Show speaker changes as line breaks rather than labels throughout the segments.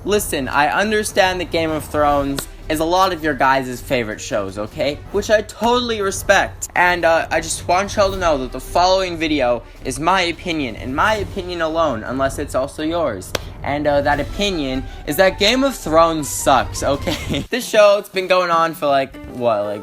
Listen, I understand that Game of Thrones is a lot of your guys' favorite shows, okay? Which I totally respect. And I just want y'all to know that the following video is my opinion, and my opinion alone, unless it's also yours. And that opinion is that Game of Thrones sucks, okay? This show, it's been going on for like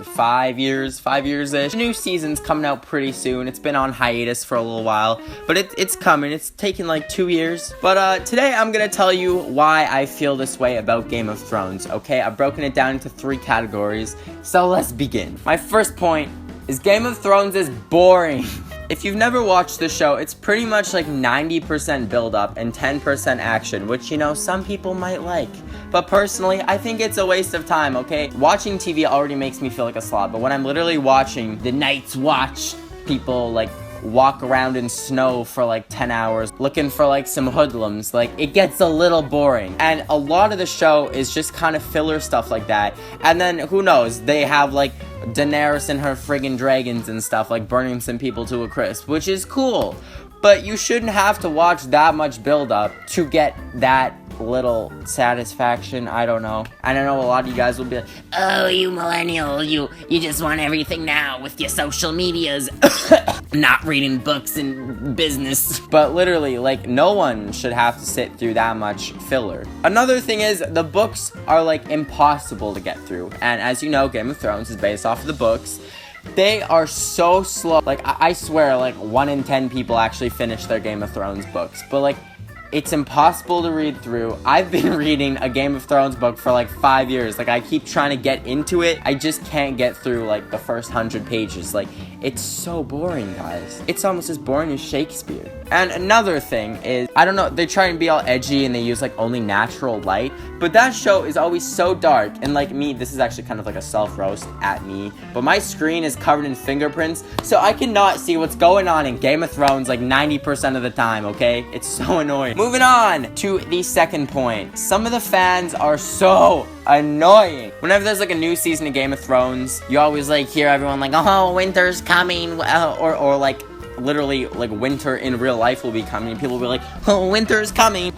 5 years? 5 years-ish. New season's coming out pretty soon. It's been on hiatus for a little while, but it's coming. It's taken like 2 years. But today I'm gonna tell you why I feel this way about Game of Thrones, okay? I've broken it down into 3 categories, so let's begin. My first point is Game of Thrones is boring. If you've never watched the show, it's pretty much like 90% build-up and 10% action, which, you know, some people might like. But personally, I think it's a waste of time, okay? Watching TV already makes me feel like a slob, but when I'm literally watching the Night's Watch people, like, walk around in snow for like 10 hours looking for like some hoodlums, like it gets a little boring. And a lot of the show is just kind of filler stuff like that. And then who knows, they have like Daenerys and her friggin' dragons and stuff, like burning some people to a crisp, which is cool. But you shouldn't have to watch that much build up to get that little satisfaction. I don't know. And I know a lot of you guys will be like, oh, you millennial, you just want everything now with your social medias. Not reading books and business. But literally, like, no one should have to sit through that much filler. Another thing is, the books are, like, impossible to get through. And as you know, Game of Thrones is based off of the books. They are so slow. Like, I swear, like, 1 in 10 people actually finish their Game of Thrones books. But, like, it's impossible to read through. I've been reading a Game of Thrones book for like 5 years. Like, I keep trying to get into it. I just can't get through like the first 100 pages. Like, it's so boring, guys. It's almost as boring as Shakespeare. And another thing is, I don't know, they try and be all edgy and they use like only natural light, but that show is always so dark. And like me, this is actually kind of like a self-roast at me, but my screen is covered in fingerprints, so I cannot see what's going on in Game of Thrones like 90% of the time, okay? It's so annoying. Moving on to the second point. Some of the fans are so annoying. Whenever there's like a new season of Game of Thrones, you always like hear everyone like, oh, winter's coming, or like literally like winter in real life will be coming. People will be like, oh, winter's coming.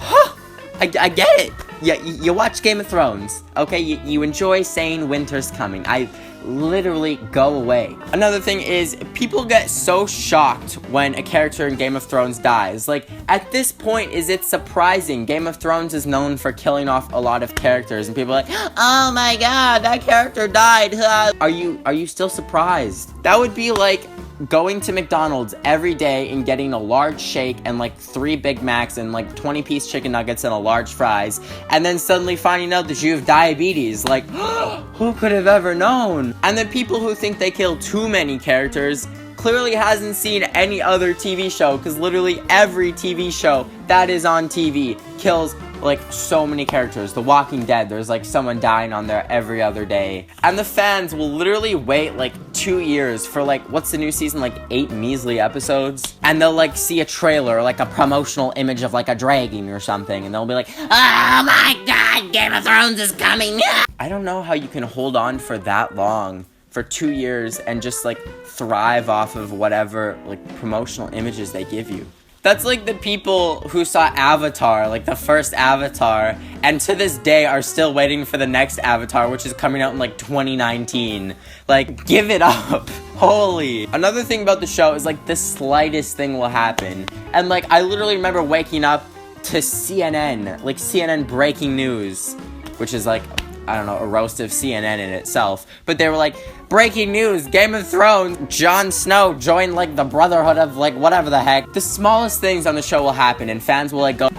I get it. Yeah, you watch Game of Thrones, okay? You enjoy saying winter's coming. I literally go away. Another thing is, people get so shocked when a character in Game of Thrones dies. Like, at this point, is it surprising? Game of Thrones is known for killing off a lot of characters, and people are like, oh my god, that character died. Are you still surprised? That would be like going to McDonald's every day and getting a large shake and like 3 Big Macs and like 20-piece chicken nuggets and a large fries, and then suddenly finding out that you have diabetes. Like, who could have ever known? And the people who think they kill too many characters clearly hasn't seen any other TV show, because literally every TV show that is on TV kills like so many characters. The Walking Dead, there's like someone dying on there every other day. And the fans will literally wait like 2 years for like, what's the new season, like 8 measly episodes? And they'll like see a trailer, like a promotional image of like a dragon or something, and they'll be like, oh my god, Game of Thrones is coming. I don't know how you can hold on for that long, for 2 years, and just like thrive off of whatever like promotional images they give you. That's like the people who saw Avatar, like the first Avatar, and to this day are still waiting for the next Avatar, which is coming out in like 2019. Like, give it up. Holy. Another thing about the show is like the slightest thing will happen. And like, I literally remember waking up to CNN, like CNN breaking news, which is like, I don't know, a roast of CNN in itself. But they were like, breaking news, Game of Thrones, Jon Snow joined like the Brotherhood of like whatever the heck. The smallest things on the show will happen and fans will like go,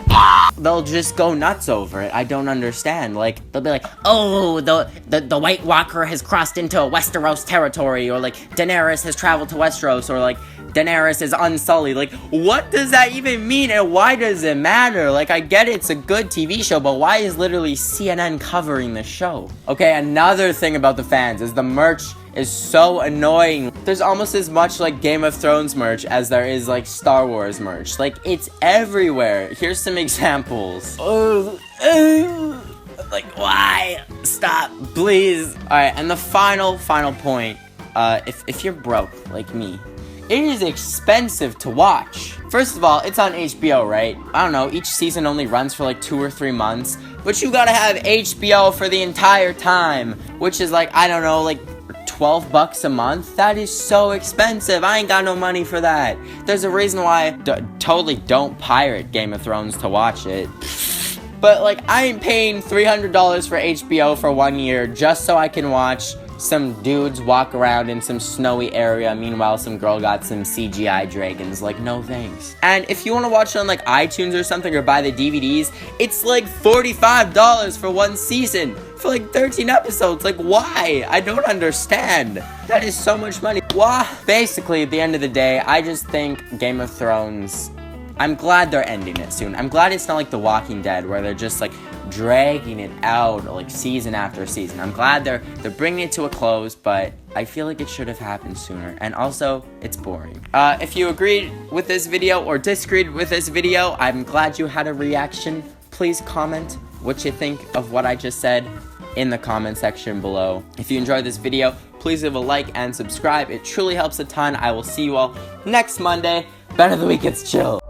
they'll just go nuts over it. I don't understand. Like, they'll be like, oh, the White Walker has crossed into Westeros territory, or like Daenerys has traveled to Westeros, or like Daenerys is unsullied. Like, what does that even mean, and why does it matter? Like, I get it's a good TV show, but why is literally CNN covering the show? Okay, another thing about the fans is the merch is so annoying. There's almost as much like Game of Thrones merch as there is like Star Wars merch. Like, it's everywhere. Here's some examples. Like, why? Stop, please. Alright, and the final point, if you're broke like me, it is expensive to watch. First of all, it's on HBO, right? I don't know, each season only runs for like 2 or 3 months, but you gotta have HBO for the entire time, which is like, I don't know, like $12 a month. That is so expensive. I ain't got no money for that. There's a reason why I totally don't pirate Game of Thrones to watch it. But like, I ain't paying $300 for HBO for 1 year just so I can watch some dudes walk around in some snowy area. Meanwhile, some girl got some CGI dragons. Like, no thanks. And if you want to watch it on like iTunes or something or buy the DVDs, it's like $45 for 1 season for like 13 episodes. Like, why? I don't understand. That is so much money. Why? Basically, at the end of the day, I just think Game of Thrones, I'm glad they're ending it soon. I'm glad it's not like The Walking Dead where they're just like dragging it out like season after season. I'm glad they're bringing it to a close, but I feel like it should have happened sooner. And also, it's boring. If you agreed with this video or disagreed with this video, I'm glad you had a reaction. Please comment what you think of what I just said in the comment section below. If you enjoyed this video, please leave a like and subscribe. It truly helps a ton. I will see you all next Monday. Bet of the week, it's chill.